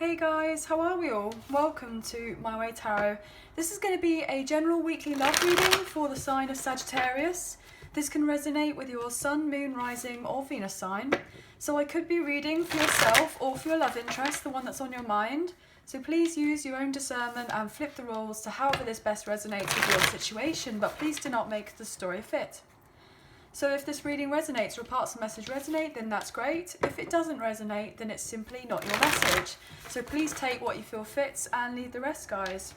Hey guys, how are we all? Welcome to My Way Tarot. This is going to be a general weekly love reading for the sign of Sagittarius. This can resonate with your sun, moon, rising or Venus sign. So I could be reading for yourself or for your love interest, the one that's on your mind. So please use your own discernment and flip the roles to however this best resonates with your situation, but please do not make the story fit. So if this reading resonates or parts of the message resonate, then that's great. If it doesn't resonate, then it's simply not your message. So please take what you feel fits and leave the rest, guys.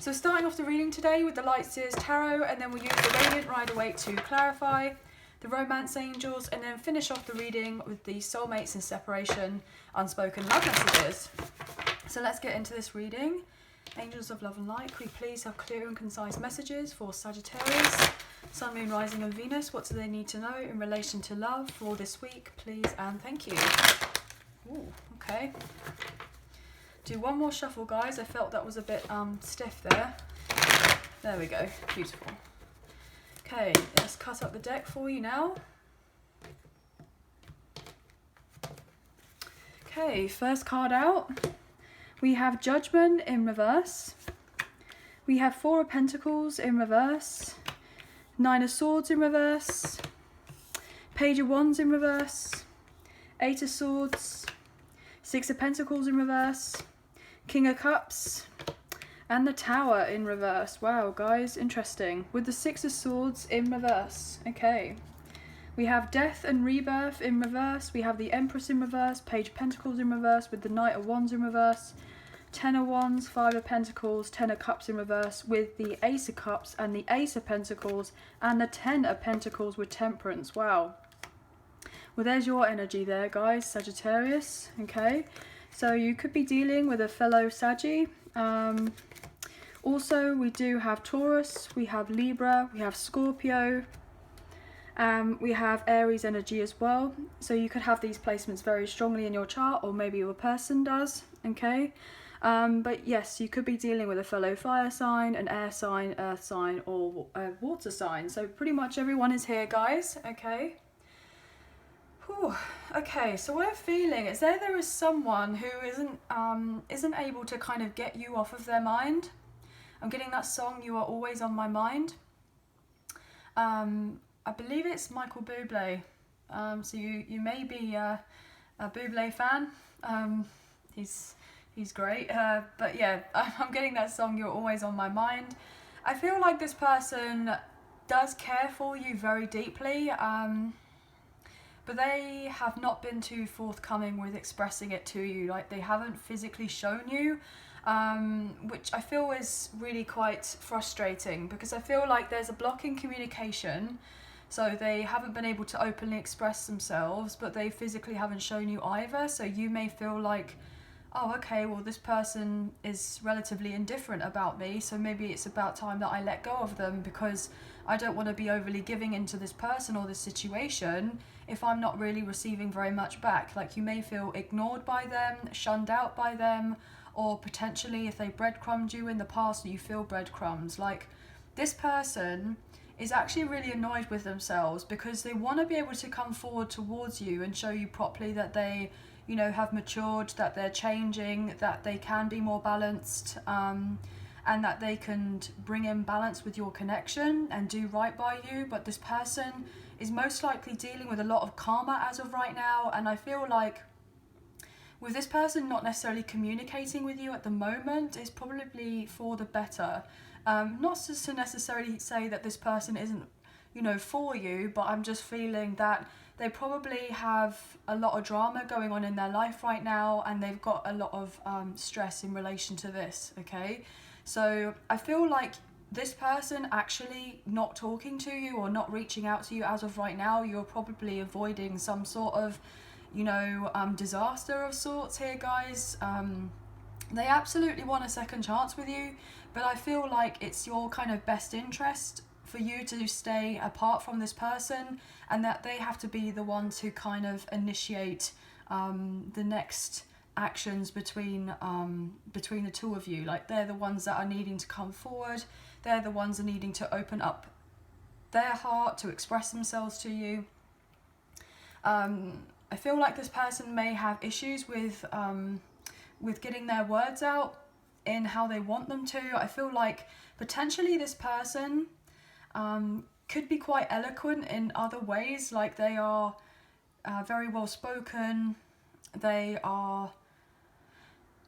So starting off the reading today with the Light Seers Tarot, and then we'll use the Radiant Rider-Waite to clarify, the Romance Angels, and then finish off the reading with the Soulmates and Separation Unspoken Love Messages. So let's get into this reading. Angels of Love and Light, could we please have clear and concise messages for Sagittarius, Sun, Moon, Rising and Venus? What do they need to know in relation to love for this week, please and thank you. Ooh, okay. Do one more shuffle, guys. I felt that was a bit stiff there. There we go, beautiful. Okay, let's cut up the deck for you now. Okay, first card out. We have Judgment in reverse. We have Four of Pentacles in reverse. Nine of Swords in reverse. Page of Wands in reverse. Eight of Swords. Six of Pentacles in reverse. King of Cups. And the Tower in reverse. Wow, guys, interesting. With the Six of Swords in reverse. Okay. We have Death and Rebirth in reverse. We have the Empress in reverse. Page of Pentacles in reverse with the Knight of Wands in reverse. Ten of Wands, Five of Pentacles, Ten of Cups in reverse with the Ace of Cups and the Ace of Pentacles and the Ten of Pentacles with Temperance. Wow. Well, there's your energy there, guys, Sagittarius. Okay. So you could be dealing with a fellow Saggy. Also, we do have Taurus, we have Libra, we have Scorpio. We have Aries energy as well, so you could have these placements very strongly in your chart, or maybe your person does, okay? But yes, you could be dealing with a fellow fire sign, an air sign, earth sign, or a water sign. So pretty much everyone is here, guys, okay? Whew. Okay, so what I'm feeling is there is someone who isn't able to kind of get you off of their mind. I'm getting that song, You Are Always on My Mind. I believe it's Michael Bublé, so you may be a Bublé fan. He's great, but yeah, I'm getting that song, You're Always on My Mind. I feel like this person does care for you very deeply, but they have not been too forthcoming with expressing it to you. Like, they haven't physically shown you, which I feel is really quite frustrating, because I feel like there's a block in communication. So they haven't been able to openly express themselves, but they physically haven't shown you either. So you may feel like, oh, okay, well, this person is relatively indifferent about me, so maybe it's about time that I let go of them, because I don't want to be overly giving into this person or this situation if I'm not really receiving very much back. Like, you may feel ignored by them, shunned out by them, or potentially if they breadcrumbed you in the past, you feel breadcrumbs. Like, this person is actually really annoyed with themselves, because they want to be able to come forward towards you and show you properly that they, you know, have matured, that they're changing, that they can be more balanced, and that they can bring in balance with your connection and do right by you. But this person is most likely dealing with a lot of karma as of right now, and I feel like with this person not necessarily communicating with you at the moment is probably for the better. Not just to necessarily say that this person isn't, you know, for you, but I'm just feeling that they probably have a lot of drama going on in their life right now, and they've got a lot of stress in relation to this, okay? So I feel like this person actually not talking to you or not reaching out to you as of right now, you're probably avoiding some sort of, you know, disaster of sorts here, guys. They absolutely want a second chance with you, but I feel like it's your kind of best interest for you to stay apart from this person, and that they have to be the ones who kind of initiate the next actions between the two of you. Like, they're the ones that are needing to come forward. They're the ones that are needing to open up their heart to express themselves to you. I feel like this person may have issues with with getting their words out in how they want them to. I feel like potentially this person could be quite eloquent in other ways, like they are very well spoken, they are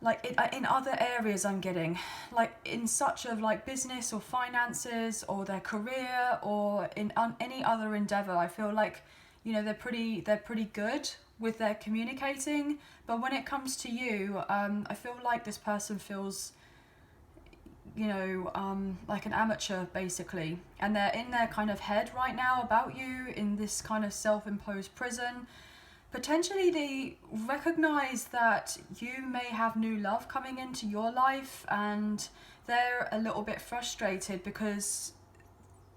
like in other areas. I'm getting like in such of like business or finances or their career or in any other endeavor. I feel like, you know, they're pretty good with their communicating, but when it comes to you, I feel like this person feels, you know, like an amateur basically, and they're in their kind of head right now about you in this kind of self-imposed prison. Potentially they recognize that you may have new love coming into your life, and they're a little bit frustrated because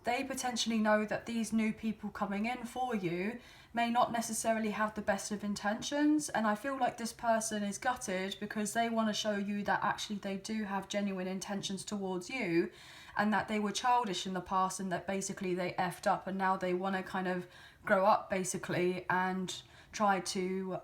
they potentially know that these new people coming in for you may not necessarily have the best of intentions. And I feel like this person is gutted because they want to show you that actually they do have genuine intentions towards you, and that they were childish in the past, and that basically they effed up, and now they want to kind of grow up basically and try to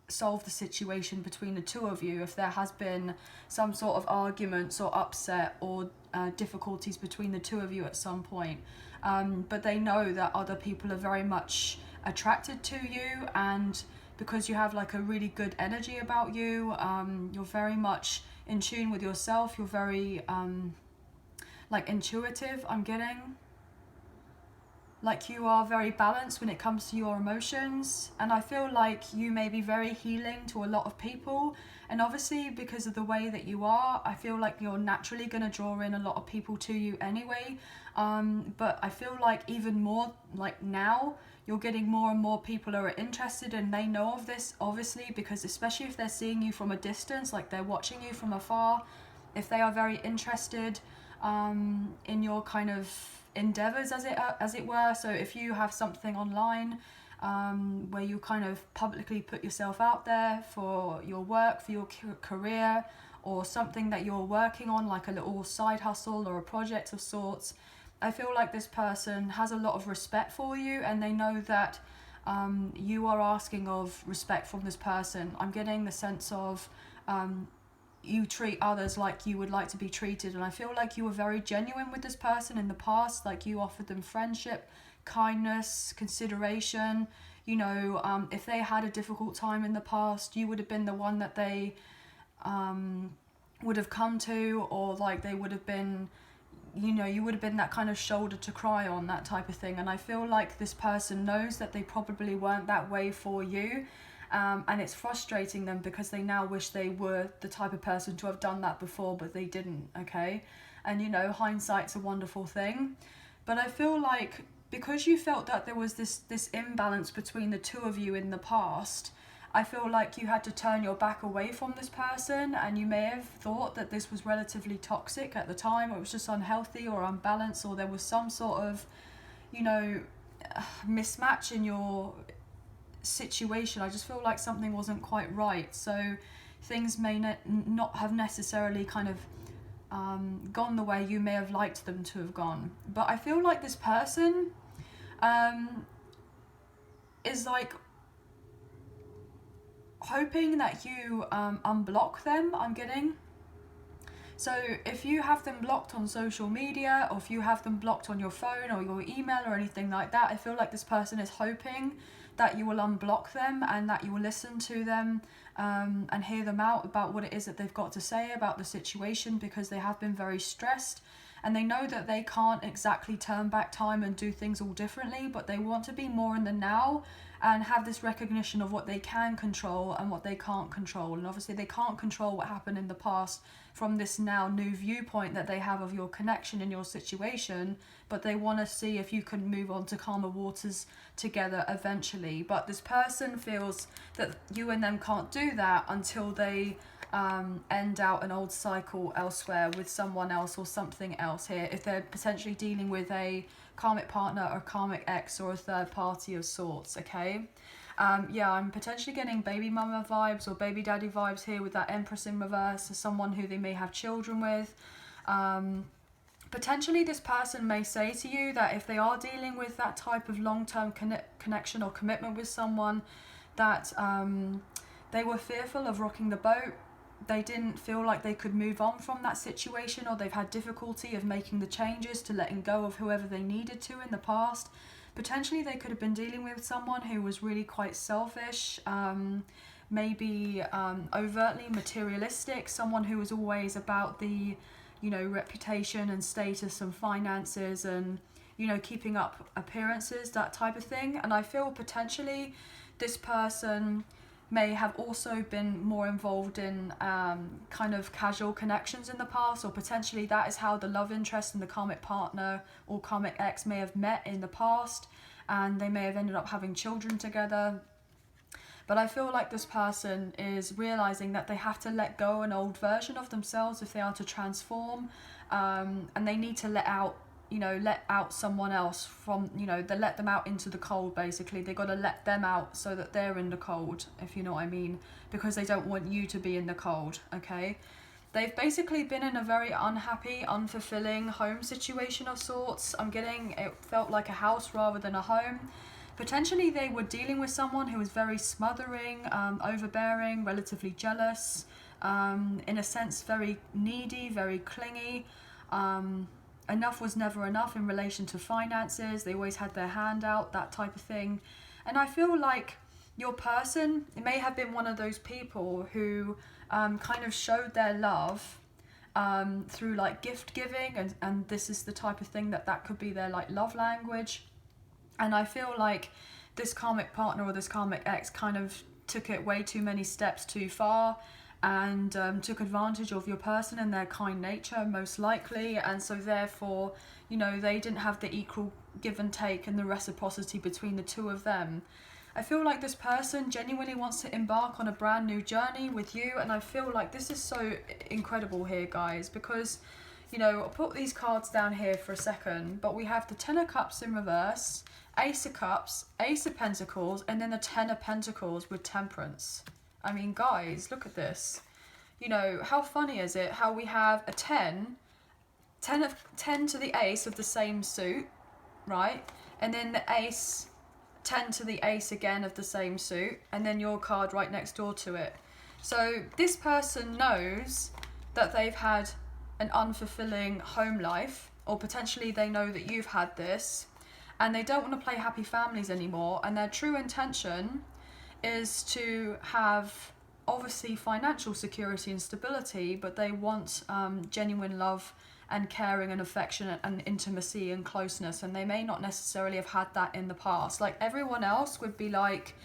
solve the situation between the two of you if there has been some sort of arguments or upset or difficulties between the two of you at some point. But they know that other people are very much attracted to you, and because you have like a really good energy about you, you're very much in tune with yourself, you're very like intuitive, I'm getting. Like you are very balanced when it comes to your emotions, and I feel like you may be very healing to a lot of people, and obviously because of the way that you are, I feel like you're naturally going to draw in a lot of people to you anyway, but I feel like even more like now you're getting more and more people who are interested, and they know of this obviously, because especially if they're seeing you from a distance, like they're watching you from afar, if they are very interested in your kind of endeavors as it were. So if you have something online where you kind of publicly put yourself out there for your work, for your career, or something that you're working on, like a little side hustle or a project of sorts, I feel like this person has a lot of respect for you, and they know that you are asking of respect from this person. I'm getting the sense of you treat others like you would like to be treated, and I feel like you were very genuine with this person in the past. Like you offered them friendship, kindness, consideration, you know, if they had a difficult time in the past, you would have been the one that they would have come to, or like they would have been, you know, you would have been that kind of shoulder to cry on, that type of thing. And I feel like this person knows that they probably weren't that way for you, and it's frustrating them because they now wish they were the type of person to have done that before, but they didn't, okay? And you know, hindsight's a wonderful thing, but I feel like because you felt that there was this imbalance between the two of you in the past, I feel like you had to turn your back away from this person, and you may have thought that this was relatively toxic at the time, or it was just unhealthy or unbalanced, or there was some sort of, you know, mismatch in your situation. I just feel like something wasn't quite right, so things may not have necessarily kind of gone the way you may have liked them to have gone. But I feel like this person is like hoping that you unblock them, I'm getting. So if you have them blocked on social media, or if you have them blocked on your phone or your email or anything like that, I feel like this person is hoping that you will unblock them and that you will listen to them and hear them out about what it is that they've got to say about the situation, because they have been very stressed, and they know that they can't exactly turn back time and do things all differently, but they want to be more in the now and have this recognition of what they can control and what they can't control. And obviously they can't control what happened in the past from this now new viewpoint that they have of your connection in your situation, but they want to see if you can move on to calmer waters together eventually. But this person feels that you and them can't do that until they end out an old cycle elsewhere with someone else or something else here, if they're potentially dealing with a karmic partner or karmic ex or a third party of sorts, okay? Yeah, I'm potentially getting baby mama vibes or baby daddy vibes here with that Empress in reverse, as someone who they may have children with. Potentially this person may say to you that if they are dealing with that type of long-term connection or commitment with someone, that they were fearful of rocking the boat, they didn't feel like they could move on from that situation, or they've had difficulty of making the changes to letting go of whoever they needed to in the past. Potentially they could have been dealing with someone who was really quite selfish, maybe overtly materialistic, someone who was always about the, you know, reputation and status and finances and, you know, keeping up appearances, that type of thing. And I feel potentially this person may have also been more involved in kind of casual connections in the past, or potentially that is how the love interest and the karmic partner or karmic ex may have met in the past, and they may have ended up having children together. But I feel like this person is realizing that they have to let go an old version of themselves if they are to transform, and they need to let out someone else from, you know, they let them out into the cold, basically. They got to let them out so that they're in the cold, if you know what I mean, because they don't want you to be in the cold, okay? They've basically been in a very unhappy, unfulfilling home situation of sorts. I'm getting, it felt like a house rather than a home. Potentially they were dealing with someone who was very smothering, overbearing, relatively jealous, in a sense very needy, very clingy. Enough was never enough in relation to finances. They always had their hand out, that type of thing. And I feel like your person, it may have been one of those people who kind of showed their love through like gift giving, and this is the type of thing that could be their like love language. And I feel like this karmic partner or this karmic ex kind of took it way too many steps too far, and took advantage of your person and their kind nature, most likely. And so therefore, you know, they didn't have the equal give and take and the reciprocity between the two of them. I feel like this person genuinely wants to embark on a brand new journey with you, and I feel like this is so incredible here, guys, because, you know, I'll put these cards down here for a second, but we have the Ten of Cups in reverse, Ace of Cups, Ace of Pentacles, and then the Ten of Pentacles with Temperance. I mean, guys, look at this. You know, how funny is it how we have a 10 to the ace of the same suit, right? And then the ace, 10 to the ace again of the same suit, and then your card right next door to it. So this person knows that they've had an unfulfilling home life, or potentially they know that you've had this, and they don't want to play happy families anymore, and their true intention is to have obviously financial security and stability, but they want genuine love and caring and affection and intimacy and closeness, and they may not necessarily have had that in the past. Like everyone else would be like,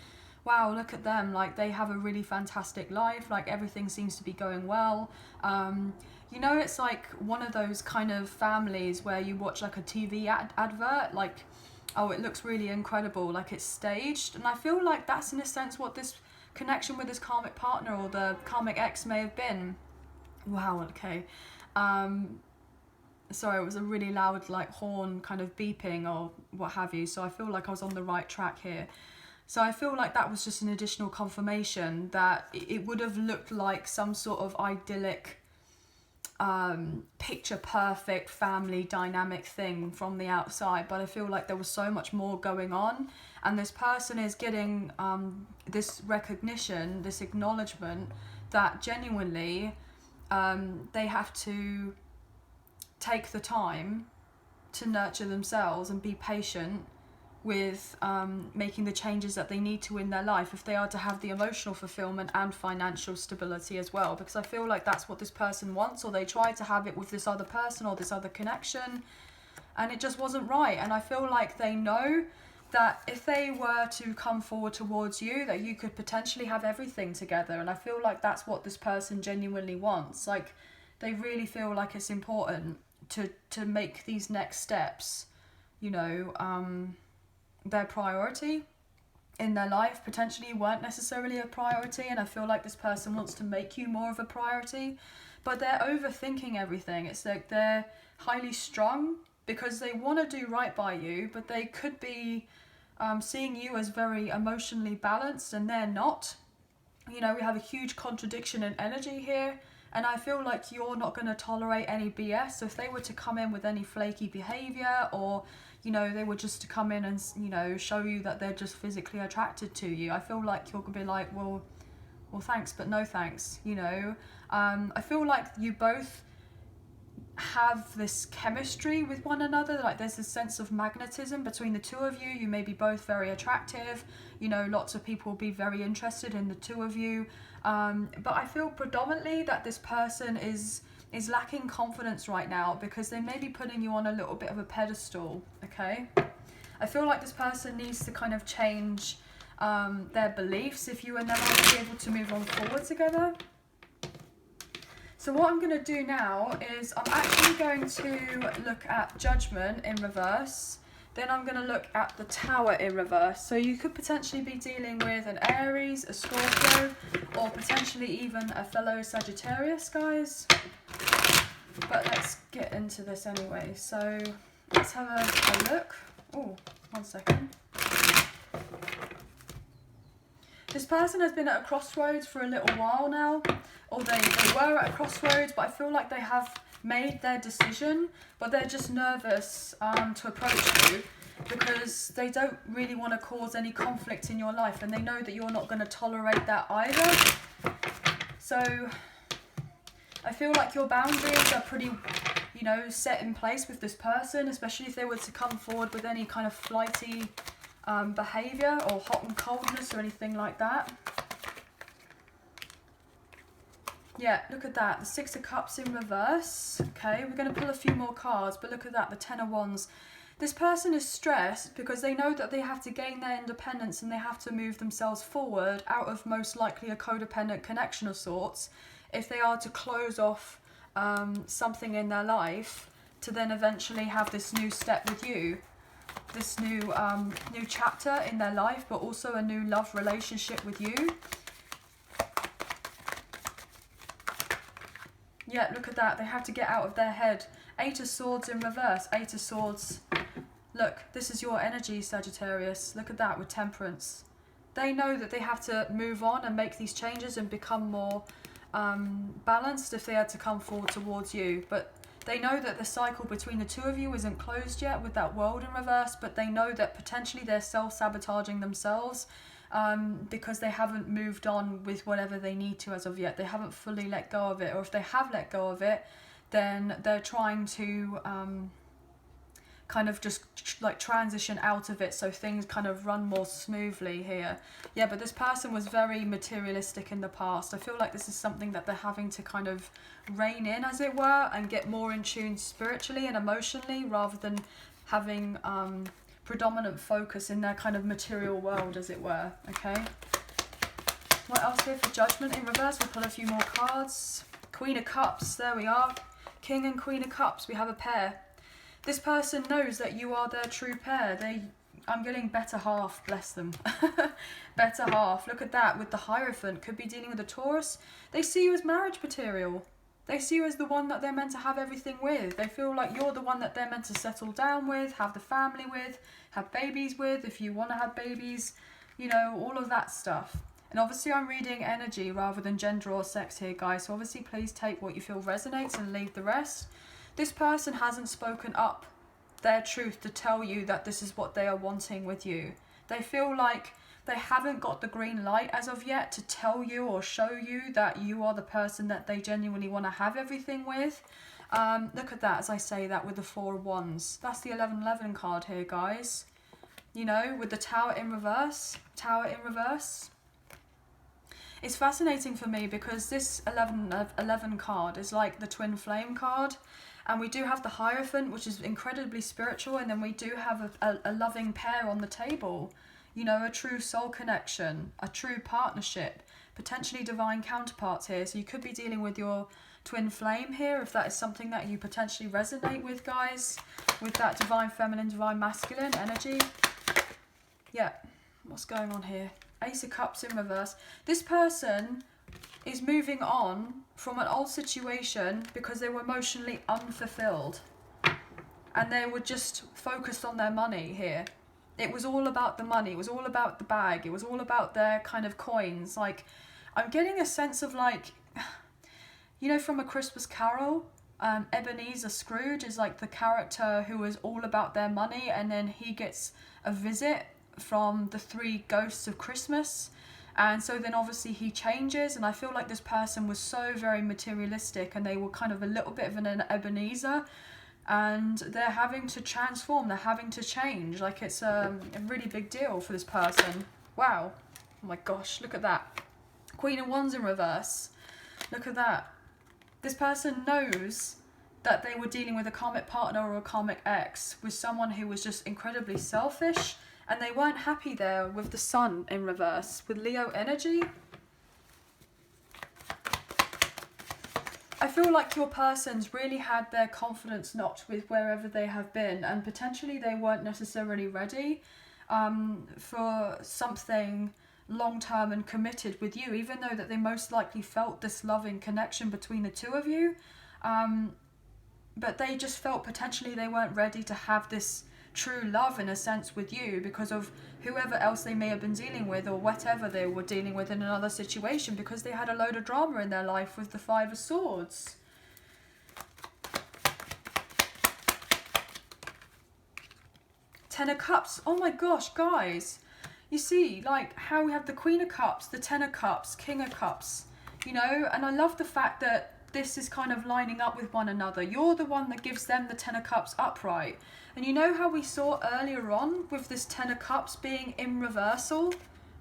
wow, look at them, like they have a really fantastic life, like everything seems to be going well. You know, it's like one of those kind of families where you watch like a TV advert, like, oh, it looks really incredible, like it's staged. And I feel like that's in a sense what this connection with this karmic partner or the karmic ex may have been. Wow, okay. Sorry, it was a really loud like horn kind of beeping or what have you, so I feel like I was on the right track here. So I feel like that was just an additional confirmation that it would have looked like some sort of idyllic, picture perfect family dynamic thing from the outside, but I feel like there was so much more going on, and this person is getting this recognition, this acknowledgement that genuinely they have to take the time to nurture themselves and be patient with making the changes that they need to in their life if they are to have the emotional fulfillment and financial stability as well, because I feel like that's what this person wants, or they tried to have it with this other person or this other connection and it just wasn't right. And I feel like they know that if they were to come forward towards you, that you could potentially have everything together, and I feel like that's what this person genuinely wants. Like they really feel like it's important to make these next steps, you know, their priority in their life. Potentially you weren't necessarily a priority, and I feel like this person wants to make you more of a priority, but they're overthinking everything. It's like they're highly strung because they want to do right by you, but they could be seeing you as very emotionally balanced and they're not. You know, we have a huge contradiction in energy here, and I feel like you're not going to tolerate any BS. So if they were to come in with any flaky behavior, or you know, they were just to come in and, you know, show you that they're just physically attracted to you, I feel like you're going to be like, well, well, thanks, but no thanks, you know. I feel like you both have this chemistry with one another, like there's this sense of magnetism between the two of you. You may be both very attractive, you know, lots of people will be very interested in the two of you, but I feel predominantly that this person is lacking confidence right now because they may be putting you on a little bit of a pedestal, okay? I feel like this person needs to kind of change their beliefs if you and them are to be able to move on forward together. So what I'm going to do now is I'm actually going to look at Judgment in reverse. Then I'm going to look at the Tower in reverse. So you could potentially be dealing with an Aries, a Scorpio, or potentially even a fellow Sagittarius, guys. But let's get into this anyway. So let's have a look. Oh, 1 second. This person has been at a crossroads for a little while now, or they were at a crossroads, but I feel like they have made their decision, but they're just nervous to approach you because they don't really want to cause any conflict in your life, and they know that you're not going to tolerate that either. So I feel like your boundaries are pretty, you know, set in place with this person, especially if they were to come forward with any kind of flighty behaviour or hot and coldness or anything like that. Yeah, look at that, the Six of Cups in reverse. Okay, we're going to pull a few more cards, but look at that, the Ten of Wands. This person is stressed because they know that they have to gain their independence and they have to move themselves forward out of most likely a codependent connection of sorts if they are to close off something in their life to then eventually have this new step with you. This new chapter in their life, but also a new love relationship with you. Yeah, look at that. They have to get out of their head. Eight of Swords in reverse. Eight of Swords. Look, this is your energy, Sagittarius. Look at that with Temperance. They know that they have to move on and make these changes and become more balanced if they had to come forward towards you. But they know that the cycle between the two of you isn't closed yet with that World in reverse, but they know that potentially they're self-sabotaging themselves because they haven't moved on with whatever they need to as of yet. They haven't fully let go of it, or if they have let go of it, then they're trying to kind of just like transition out of it so things kind of run more smoothly here. Yeah, but this person was very materialistic in the past. I feel like this is something that they're having to kind of rein in, as it were, and get more in tune spiritually and emotionally rather than having predominant focus in their kind of material world, as it were. Okay, what else here for Judgment in reverse? We'll pull a few more cards. Queen of Cups, there we are. King and Queen of Cups, we have a pair. This person knows that you are their true pair. I'm getting better half, bless them. Better half, look at that with the Hierophant. Could be dealing with a Taurus. They see you as marriage material. They see you as the one that they're meant to have everything with. They feel like you're the one that they're meant to settle down with, have the family with, have babies with, if you want to have babies, you know, all of that stuff. And obviously I'm reading energy rather than gender or sex here, guys. So obviously please take what you feel resonates and leave the rest. This person hasn't spoken up their truth to tell you that this is what they are wanting with you. They feel like they haven't got the green light as of yet to tell you or show you that you are the person that they genuinely want to have everything with. Look at that as I say that with the Four of Wands. That's the 1111 card here, guys. You know, with the Tower in reverse. Tower in reverse. It's fascinating for me because this 11 card is like the Twin Flame card. And we do have the Hierophant, which is incredibly spiritual. And then we do have a loving pair on the table. You know, a true soul connection, a true partnership, potentially divine counterparts here. So you could be dealing with your twin flame here, if that is something that you potentially resonate with, guys, with that divine feminine, divine masculine energy. Yeah, what's going on here? Ace of Cups in reverse. This person is moving on from an old situation because they were emotionally unfulfilled. And they were just focused on their money here. It was all about the money. It was all about the bag. It was all about their kind of coins. Like, I'm getting a sense of like, you know, from A Christmas Carol, Ebenezer Scrooge is like the character who is all about their money, and then he gets a visit from the three ghosts of Christmas, And so then obviously he changes, and I feel like this person was so very materialistic, and they were kind of a little bit of an Ebenezer, and they're having to transform, they're having to change. Like, it's a really big deal for this person. Wow. Oh my gosh, look at that. Queen of Wands in reverse. Look at that. This person knows that they were dealing with a karmic partner or a karmic ex, with someone who was just incredibly selfish, and they weren't happy there with the Sun in reverse, with Leo energy. I feel like your person's really had their confidence knocked with wherever they have been, and potentially they weren't necessarily ready for something long-term and committed with you, even though that they most likely felt this loving connection between the two of you. But they just felt potentially they weren't ready to have this true love in a sense with you because of whoever else they may have been dealing with, or whatever they were dealing with in another situation, because they had a load of drama in their life with the Five of Swords. Ten of Cups. Oh my gosh, guys. You see, like, how we have the Queen of Cups, the Ten of Cups, King of Cups, you know, and I love the fact that this is kind of lining up with one another. You're the one that gives them the Ten of Cups upright. And you know how we saw earlier on with this Ten of Cups being in reversal,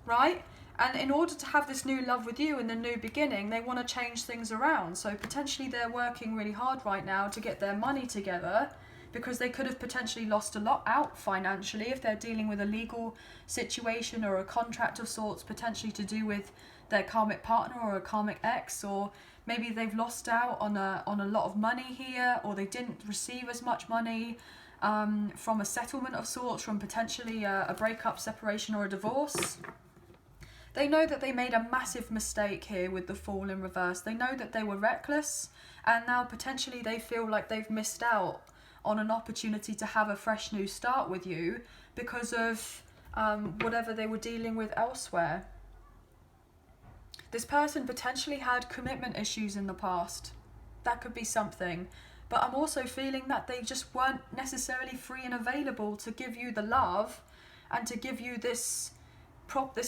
right? And in order to have this new love with you in the new beginning, they want to change things around. So potentially they're working really hard right now to get their money together, because they could have potentially lost a lot out financially if they're dealing with a legal situation or a contract of sorts, potentially to do with their karmic partner or a karmic ex, or maybe they've lost out on a lot of money here, or they didn't receive as much money from a settlement of sorts, from potentially a breakup, separation, or a divorce. They know that they made a massive mistake here with the Fool in reverse. They know that they were reckless, and now potentially they feel like they've missed out on an opportunity to have a fresh new start with you because of whatever they were dealing with elsewhere. This person potentially had commitment issues in the past. That could be something. But I'm also feeling that they just weren't necessarily free and available to give you the love and to give you this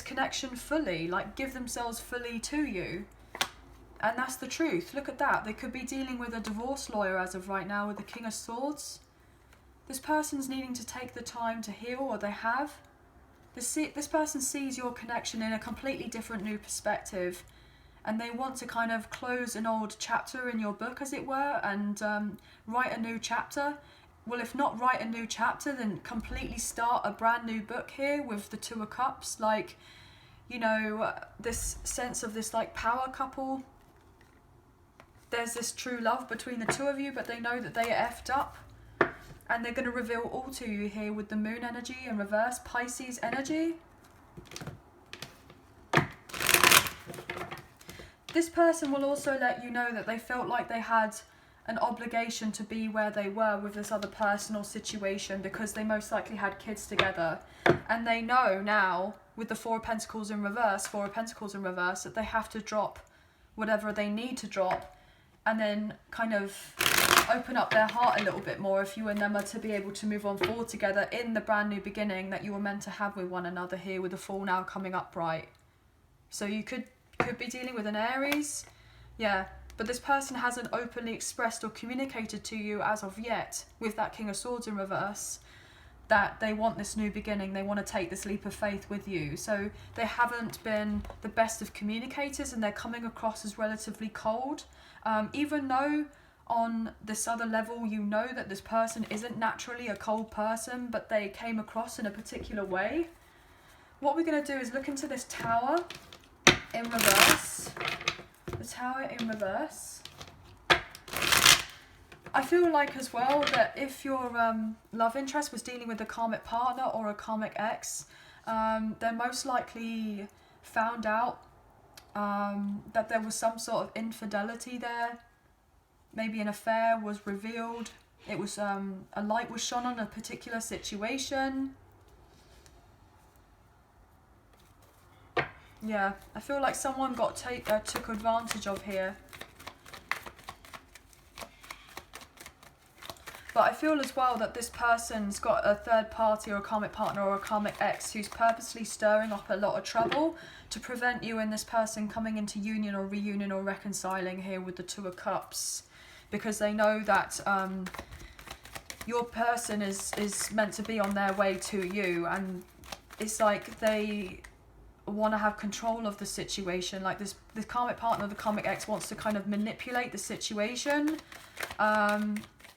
connection fully, like give themselves fully to you. And that's the truth. Look at that. They could be dealing with a divorce lawyer as of right now with the King of Swords. This person's needing to take the time to heal, or they have. This person sees your connection in a completely different new perspective, and they want to kind of close an old chapter in your book, as it were, and write a new chapter. Well, if not write a new chapter, then completely start a brand new book here with the Two of Cups. Like, you know, this sense of this like power couple. There's this true love between the two of you, but they know that they are effed up. And they're going to reveal all to you here with the Moon energy in reverse, Pisces energy. This person will also let you know that they felt like they had an obligation to be where they were with this other personal situation because they most likely had kids together. And they know now, with the Four of Pentacles in reverse, that they have to drop whatever they need to drop, and then kind of open up their heart a little bit more if you and them are to be able to move on forward together in the brand new beginning that you were meant to have with one another here, with the Fool now coming upright. So you could be dealing with an Aries, yeah, but this person hasn't openly expressed or communicated to you as of yet, with that King of Swords in reverse, that they want this new beginning, they want to take this leap of faith with you. So they haven't been the best of communicators, and they're coming across as relatively cold, even though on this other level you know that this person isn't naturally a cold person, but they came across in a particular way. What we're going to do is look into this Tower in reverse. The Tower in reverse. I feel like as well that if your love interest was dealing with a karmic partner or a karmic ex, they're most likely found out that there was some sort of infidelity there. Maybe an affair was revealed. It was a light was shone on a particular situation. Yeah, I feel like someone got took advantage of here. But I feel as well that this person's got a third party or a karmic partner or a karmic ex who's purposely stirring up a lot of trouble to prevent you and this person coming into union or reunion or reconciling here with the Two of Cups. Because they know that your person is meant to be on their way to you, and it's like they want to have control of the situation. Like this karmic partner, the karmic ex, wants to kind of manipulate the situation,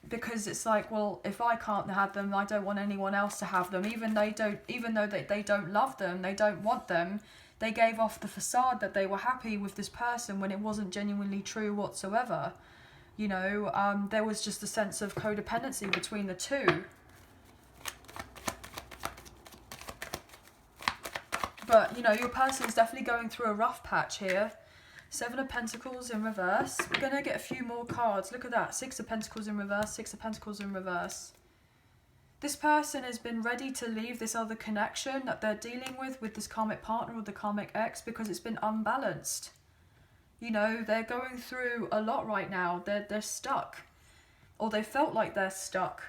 because it's like, well, if I can't have them, I don't want anyone else to have them. Even though they don't love them, they don't want them, they gave off the facade that they were happy with this person when it wasn't genuinely true whatsoever. You know, there was just a sense of codependency between the two. But, you know, your person's definitely going through a rough patch here. Seven of Pentacles in reverse. We're going to get a few more cards. Look at that. Six of Pentacles in reverse. Six of Pentacles in reverse. This person has been ready to leave this other connection that they're dealing with this karmic partner or the karmic ex, because it's been unbalanced. You know, they're going through a lot right now. They're stuck. Or they felt like they're stuck.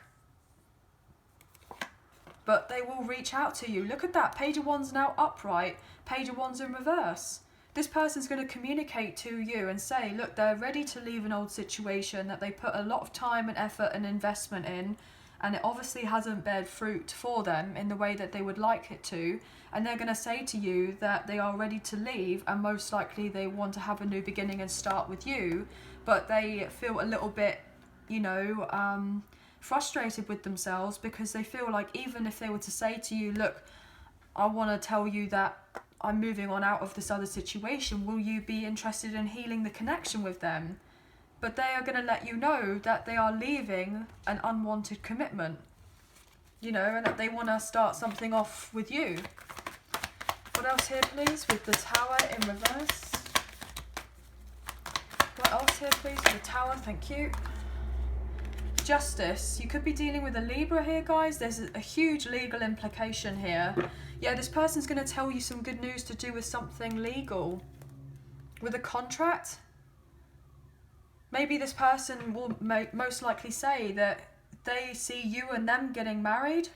But they will reach out to you. Look at that. Page of Wands now upright. Page of Wands in reverse. This person's going to communicate to you and say, look, they're ready to leave an old situation that they put a lot of time and effort and investment in, and it obviously hasn't bared fruit for them in the way that they would like it to. And they're going to say to you that they are ready to leave, and most likely they want to have a new beginning and start with you. But they feel a little bit, you know, frustrated with themselves, because they feel like even if they were to say to you, look, I want to tell you that I'm moving on out of this other situation, will you be interested in healing the connection with them? But they are going to let you know that they are leaving an unwanted commitment, you know, and that they want to start something off with you. What else here, please, with the Tower in reverse? What else here, please, with the Tower? Thank you. Justice. You could be dealing with a Libra here, guys. There's a huge legal implication here. Yeah, this person's going to tell you some good news to do with something legal. With a contract. Maybe this person will most likely say that they see you and them getting married.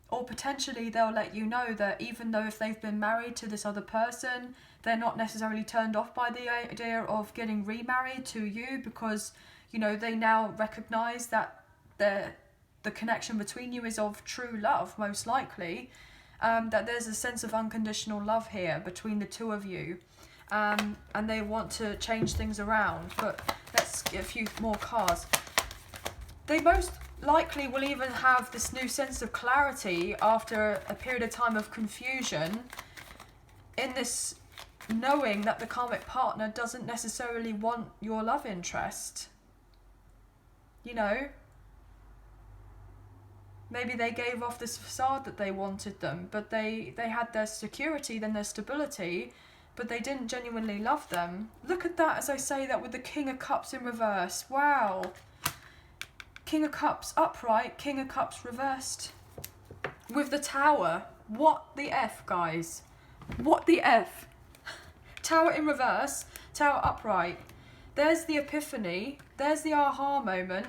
Or potentially they'll let you know that even though if they've been married to this other person, they're not necessarily turned off by the idea of getting remarried to you, because, you know, they now recognise that the connection between you is of true love, most likely. That there's a sense of unconditional love here between the two of you. And they want to change things around. But let's get a few more cards. They most likely will even have this new sense of clarity after a period of time of confusion, in this knowing that the karmic partner doesn't necessarily want your love interest. You know, maybe they gave off this facade that they wanted them, but they had their security, then their stability, but they didn't genuinely love them. Look at that as I say that with the King of Cups in reverse. Wow. King of Cups upright, King of Cups reversed. With the Tower. What the F, guys? What the F? Tower in reverse, Tower upright. There's the epiphany, there's the aha moment,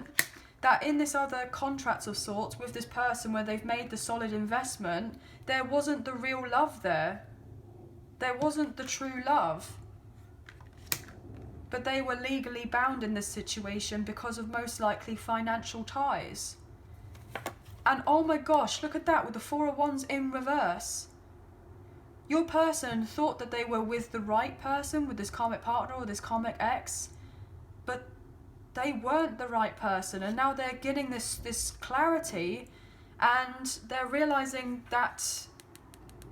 that in this other contract of sorts with this person where they've made the solid investment, there wasn't the real love there. There wasn't the true love. But they were legally bound in this situation because of most likely financial ties. And oh my gosh, look at that with the Four of Wands in reverse. Your person thought that they were with the right person, with this karmic partner or this karmic ex, but they weren't the right person, and now they're getting this clarity, and they're realizing that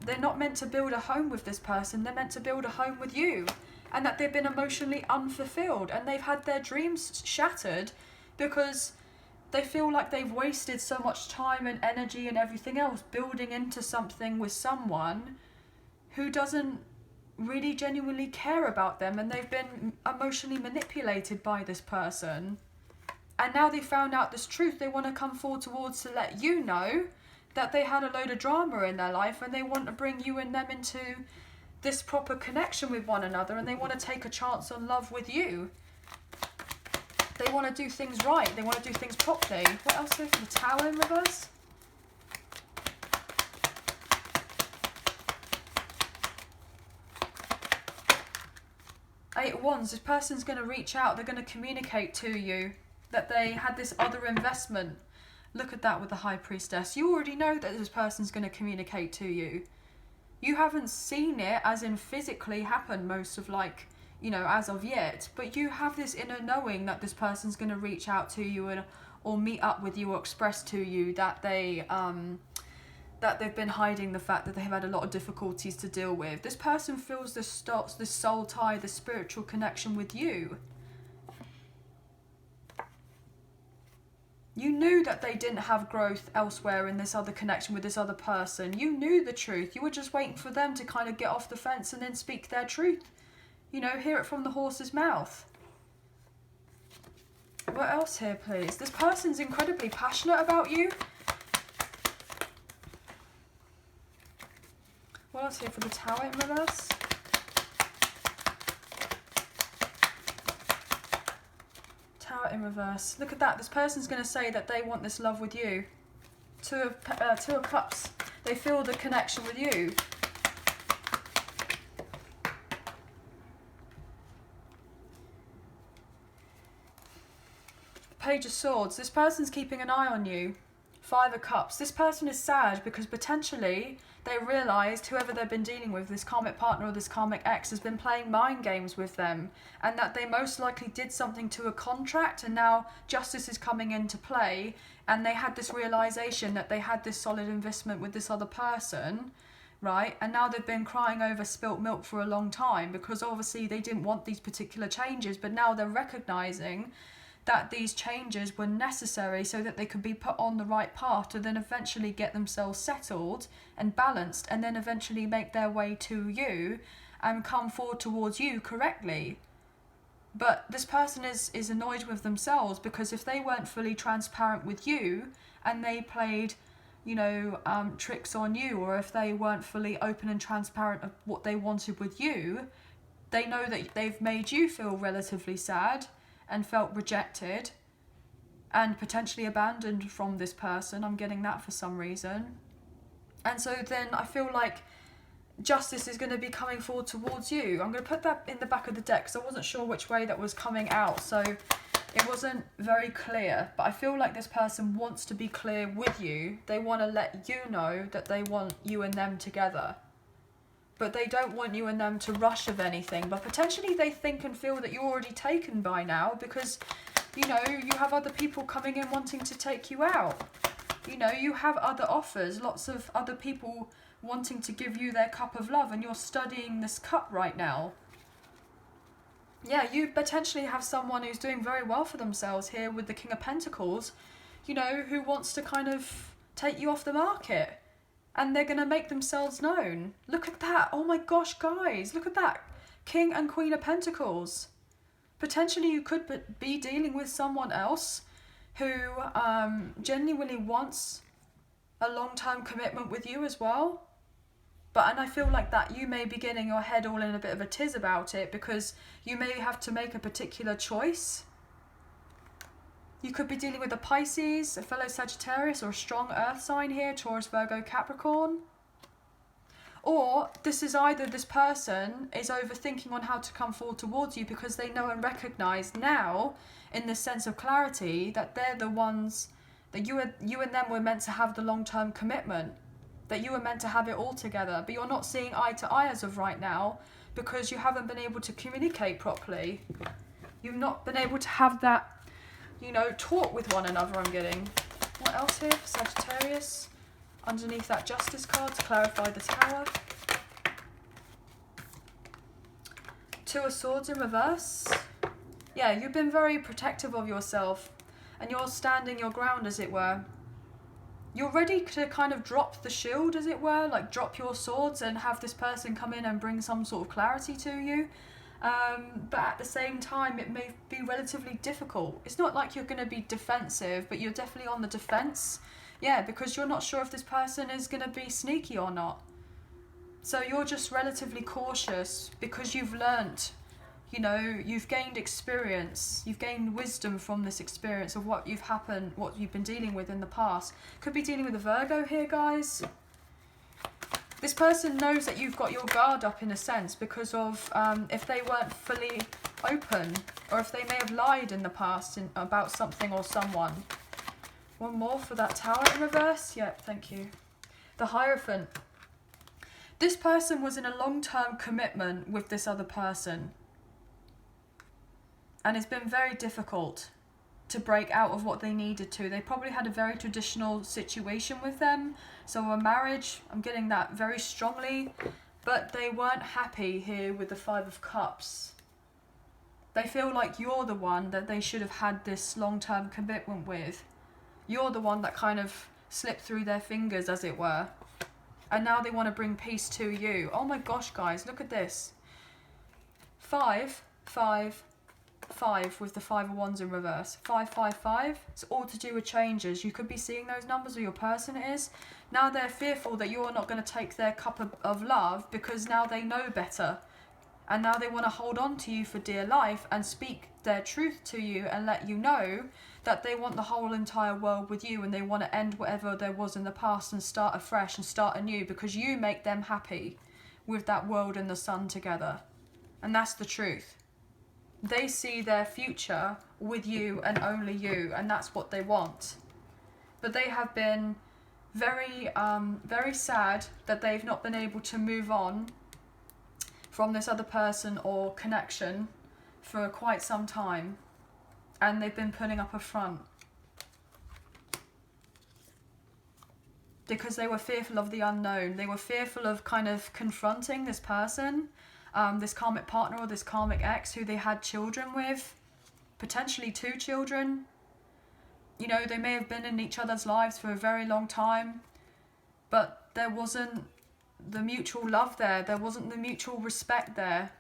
they're not meant to build a home with this person, they're meant to build a home with you, and that they've been emotionally unfulfilled, and they've had their dreams shattered because they feel like they've wasted so much time and energy and everything else building into something with someone who doesn't really genuinely care about them, and they've been emotionally manipulated by this person. And now they found out this truth, they want to come forward towards to let you know that they had a load of drama in their life, and they want to bring you and them into this proper connection with one another, and they want to take a chance on love with you. They want to do things right. They want to do things properly. What else here for the Tower in reverse? Eight of Wands. This person's going to reach out. They're going to communicate to you that they had this other investment. Look at that with the High Priestess. You already know that this person's going to communicate to you. You haven't seen it as in physically happen most of like, you know, as of yet. But you have this inner knowing that this person's going to reach out to you and or meet up with you or express to you that they've been hiding the fact that they've had a lot of difficulties to deal with. This person feels this soul tie, the spiritual connection with you. You knew that they didn't have growth elsewhere in this other connection with this other person. You knew the truth. You were just waiting for them to kind of get off the fence and then speak their truth. You know, hear it from the horse's mouth. What else here, please? This person's incredibly passionate about you. What else here for the Tower in reverse? Tower in reverse. Look at that. This person's going to say that they want this love with you. Two of Cups. They feel the connection with you. Page of Swords. This person's keeping an eye on you. Five of Cups. This person is sad because potentially they realised whoever they've been dealing with, this karmic partner or this karmic ex, has been playing mind games with them, and that they most likely did something to a contract, and now justice is coming into play, and they had this realisation that they had this solid investment with this other person, right? And now they've been crying over spilt milk for a long time because obviously they didn't want these particular changes, but now they're recognising that these changes were necessary so that they could be put on the right path to then eventually get themselves settled and balanced and then eventually make their way to you and come forward towards you correctly. But this person is annoyed with themselves because if they weren't fully transparent with you and they played, you know, tricks on you, or if they weren't fully open and transparent of what they wanted with you, they know that they've made you feel relatively sad and felt rejected and potentially abandoned from this person. I'm getting that for some reason. And so then I feel like justice is going to be coming forward towards you. I'm going to put that in the back of the deck because I wasn't sure which way that was coming out, so it wasn't very clear. But I feel like this person wants to be clear with you. They want to let you know that they want you and them together. But they don't want you and them to rush of anything. But potentially they think and feel that you're already taken by now because, you know, you have other people coming in wanting to take you out. You know, you have other offers, lots of other people wanting to give you their cup of love, and you're studying this cup right now. Yeah, you potentially have someone who's doing very well for themselves here with the King of Pentacles, you know, who wants to kind of take you off the market. And they're going to make themselves known. Look at that. Oh my gosh, guys. Look at that. King and Queen of Pentacles. Potentially you could be dealing with someone else who genuinely wants a long-term commitment with you as well. And I feel like that you may be getting your head all in a bit of a tiz about it because you may have to make a particular choice. You could be dealing with a Pisces, a fellow Sagittarius, or a strong earth sign here, Taurus, Virgo, Capricorn. Or this is either this person is overthinking on how to come forward towards you because they know and recognise now, in this sense of clarity, that they're the ones that you and them were meant to have the long-term commitment, that you were meant to have it all together, but you're not seeing eye to eye as of right now because you haven't been able to communicate properly. You've not been able to have that, you know, talk with one another, I'm getting. What else here for Sagittarius? Underneath that Justice card to clarify the Tower. Two of Swords in reverse. Yeah, you've been very protective of yourself and you're standing your ground, as it were. You're ready to kind of drop the shield, as it were, like drop your swords and have this person come in and bring some sort of clarity to you. But at the same time, it may be relatively difficult. It's not like you're going to be defensive, but you're definitely on the defense. Yeah, because you're not sure if this person is going to be sneaky or not. So you're just relatively cautious because you've learnt, you know, you've gained experience, you've gained wisdom from this experience of what you've been dealing with in the past. Could be dealing with a Virgo here, guys. This person knows that you've got your guard up in a sense because of if they weren't fully open, or if they may have lied in the past about something or someone. One more for that Tower in reverse. Yep, thank you. The Hierophant. This person was in a long-term commitment with this other person. And it's been very difficult to break out of what they needed to. They probably had a very traditional situation with them. So a marriage, I'm getting that very strongly. But they weren't happy here with the Five of Cups. They feel like you're the one that they should have had this long-term commitment with. You're the one that kind of slipped through their fingers, as it were. And now they want to bring peace to you. Oh my gosh, guys, look at this. 5, 5, 5 with the 5 of Wands in reverse. 5, 5, 5. It's all to do with changes. You could be seeing those numbers, or your person is. Now they're fearful that you're not going to take their cup of love because now they know better. And now they want to hold on to you for dear life and speak their truth to you and let you know that they want the whole entire world with you, and they want to end whatever there was in the past and start afresh and start anew because you make them happy with that world and the sun together. And that's the truth. They see their future with you and only you, and that's what they want. But they have been very, very sad that they've not been able to move on from this other person or connection for quite some time. And they've been putting up a front because they were fearful of the unknown. They were fearful of kind of confronting this person, this karmic partner or this karmic ex who they had children with, potentially 2 children. You know, they may have been in each other's lives for a very long time, but there wasn't the mutual love there. There wasn't the mutual respect there.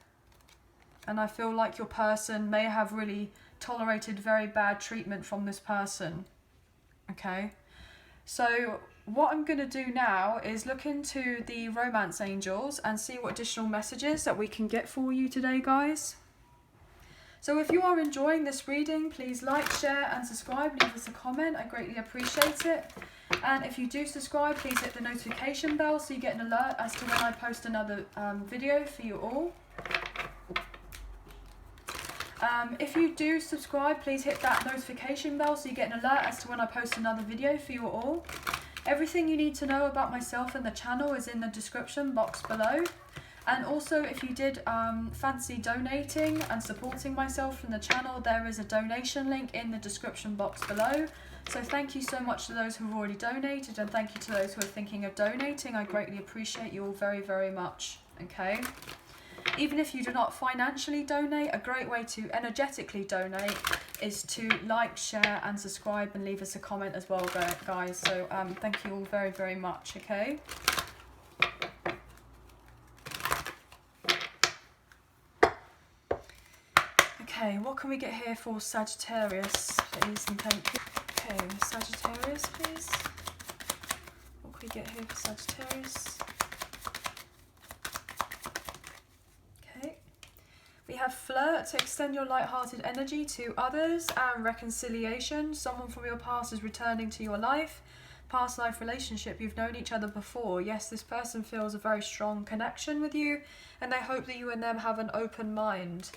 And I feel like your person may have really tolerated very bad treatment from this person. Okay, so what I'm going to do now is look into the romance angels and see what additional messages that we can get for you today, guys. So if you are enjoying this reading, please like, share and subscribe. Leave us a comment. I greatly appreciate it. And if you do subscribe, please hit the notification bell so you get an alert as to when I post another video for you all. If you do subscribe, please hit that notification bell so you get an alert as to when I post another video for you all. Everything you need to know about myself and the channel is in the description box below. And also, if you did fancy donating and supporting myself and the channel, there is a donation link in the description box below. So thank you so much to those who have already donated, and thank you to those who are thinking of donating. I greatly appreciate you all very, very much. Okay. Even if you do not financially donate, a great way to energetically donate is to like, share and subscribe and leave us a comment as well, guys. So thank you all very, very much, okay? Okay, what can we get here for Sagittarius, please, and thank you. Okay, Sagittarius, please. What can we get here for Sagittarius? We have flirt, to extend your light-hearted energy to others, and reconciliation. Someone from your past is returning to your life. Past life relationship, you've known each other before. Yes, this person feels a very strong connection with you, and they hope that you and them have an open mind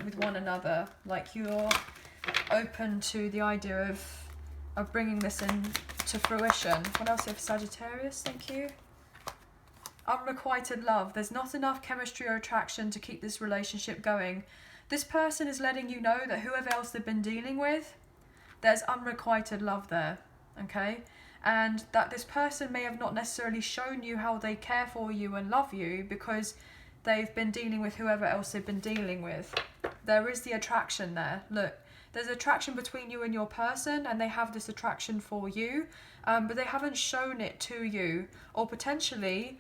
with one another. Like you're open to the idea of bringing this in to fruition. What else here for Sagittarius? Thank you. Unrequited love. There's not enough chemistry or attraction to keep this relationship going. This person is letting you know that whoever else they've been dealing with, there's unrequited love there, okay? And that this person may have not necessarily shown you how they care for you and love you because they've been dealing with whoever else they've been dealing with. There is the attraction there. Look, there's attraction between you and your person, and they have this attraction for you, but they haven't shown it to you. Or potentially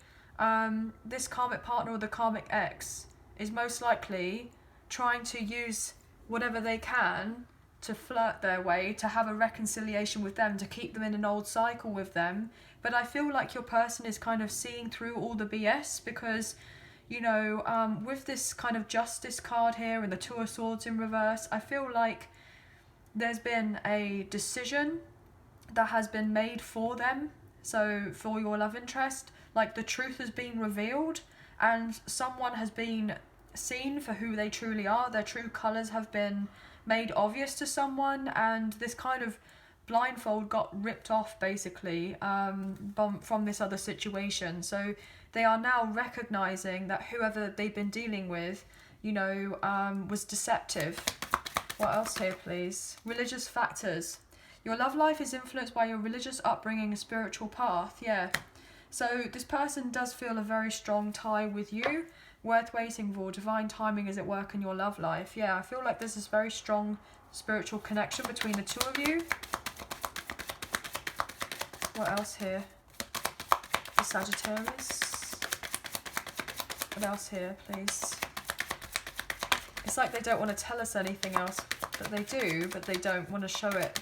this karmic partner or the karmic ex is most likely trying to use whatever they can to flirt their way, to have a reconciliation with them, to keep them in an old cycle with them. But I feel like your person is kind of seeing through all the BS because You know, with this kind of justice card here and the Two of Swords in reverse, I feel like there's been a decision that has been made for them. So for your love interest, like the truth has been revealed and someone has been seen for who they truly are. Their true colours have been made obvious to someone, and this kind of blindfold got ripped off basically from this other situation. So they are now recognising that whoever they've been dealing with, you know, was deceptive. What else here, please? Religious factors. Your love life is influenced by your religious upbringing and spiritual path. Yeah. So this person does feel a very strong tie with you, worth waiting for. Divine timing is at work in your love life. Yeah, I feel like there's this very strong spiritual connection between the two of you. What else here? The Sagittarius. What else here, please? It's like they don't want to tell us anything else, but they do, but they don't want to show it.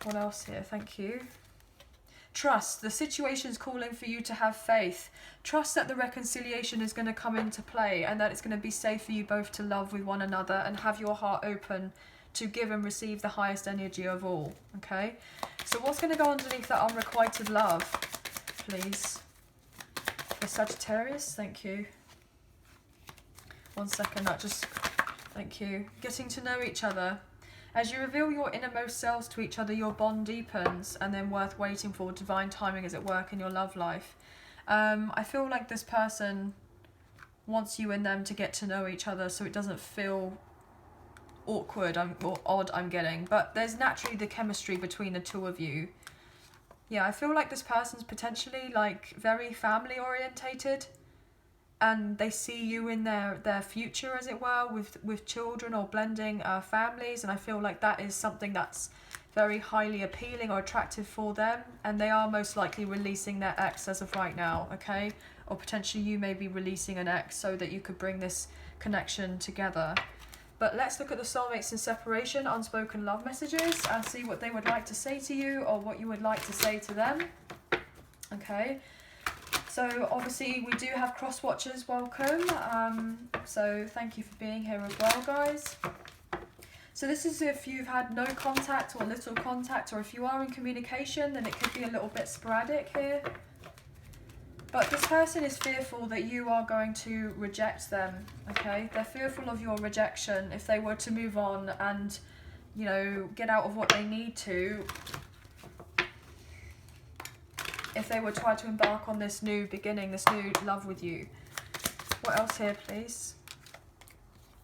What else here? Thank you. Trust. The situation's calling for you to have faith. Trust that the reconciliation is going to come into play and that it's going to be safe for you both to love with one another and have your heart open to give and receive the highest energy of all. Okay? So what's going to go underneath that unrequited love, please? The Sagittarius. Thank you. 1 second. Thank you. Getting to know each other. As you reveal your innermost selves to each other, your bond deepens, and then worth waiting for. Divine timing is at work in your love life. I feel like this person wants you and them to get to know each other so it doesn't feel awkward or odd, I'm getting. But there's naturally the chemistry between the two of you. Yeah, I feel like this person's potentially like very family orientated. And they see you in their future, as it were, with children or blending families. And I feel like that is something that's very highly appealing or attractive for them. And they are most likely releasing their ex as of right now, okay? Or potentially you may be releasing an ex so that you could bring this connection together. But let's look at the soulmates in separation, unspoken love messages, and see what they would like to say to you or what you would like to say to them, okay? So obviously we do have cross watchers, welcome. So thank you for being here as well, guys. So this is if you've had no contact or little contact, or if you are in communication, then it could be a little bit sporadic here. But this person is fearful that you are going to reject them, okay? They're fearful of your rejection if they were to move on and, you know, get out of what they need to. If they would try to embark on this new beginning, this new love with you. What else here, please?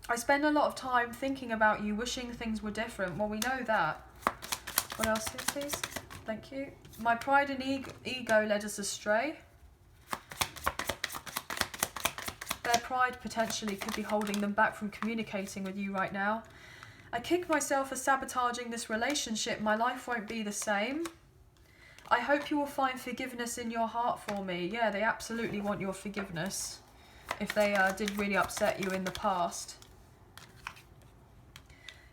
I spend a lot of time thinking about you, wishing things were different. Well, we know that. What else here, please? Thank you. My pride and ego led us astray. Their pride potentially could be holding them back from communicating with you right now. I kick myself for sabotaging this relationship. My life won't be the same. I hope you will find forgiveness in your heart for me. Yeah, they absolutely want your forgiveness if they did really upset you in the past.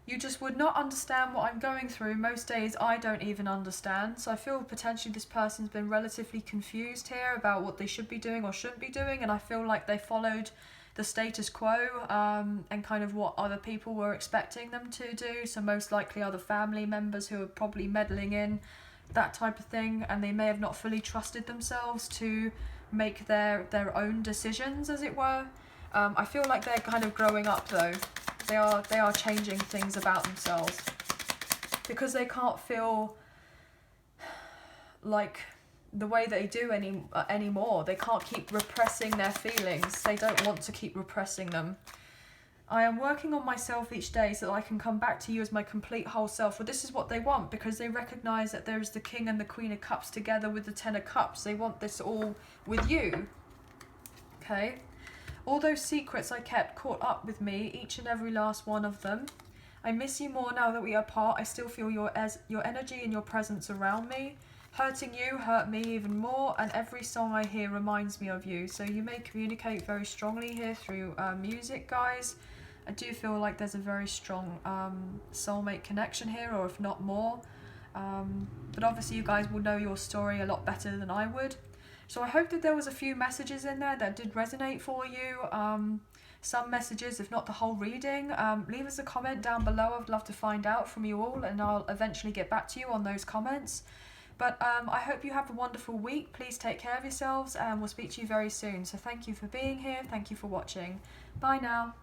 You just would not understand what I'm going through. Most days I don't even understand. So I feel potentially this person's been relatively confused here about what they should be doing or shouldn't be doing. And I feel like they followed the status quo and kind of what other people were expecting them to do. So most likely other family members who are probably meddling in, that type of thing, and they may have not fully trusted themselves to make their own decisions, as it were. I feel like they're kind of growing up though. They are changing things about themselves because they can't feel like the way they do anymore. They can't keep repressing their feelings. They don't want to keep repressing them. I am working on myself each day so that I can come back to you as my complete whole self. Well, this is what they want because they recognise that there is the King and the Queen of Cups together with the Ten of Cups. They want this all with you. Okay? All those secrets I kept caught up with me, each and every last one of them. I miss you more now that we are apart. I still feel your energy and your presence around me. Hurting you hurt me even more, and every song I hear reminds me of you. So you may communicate very strongly here through music, guys. I do feel like there's a very strong soulmate connection here, or if not more. But obviously you guys will know your story a lot better than I would. So I hope that there was a few messages in there that did resonate for you. Some messages, if not the whole reading. Leave us a comment down below. I'd love to find out from you all, and I'll eventually get back to you on those comments. But I hope you have a wonderful week. Please take care of yourselves, and we'll speak to you very soon. So thank you for being here. Thank you for watching. Bye now.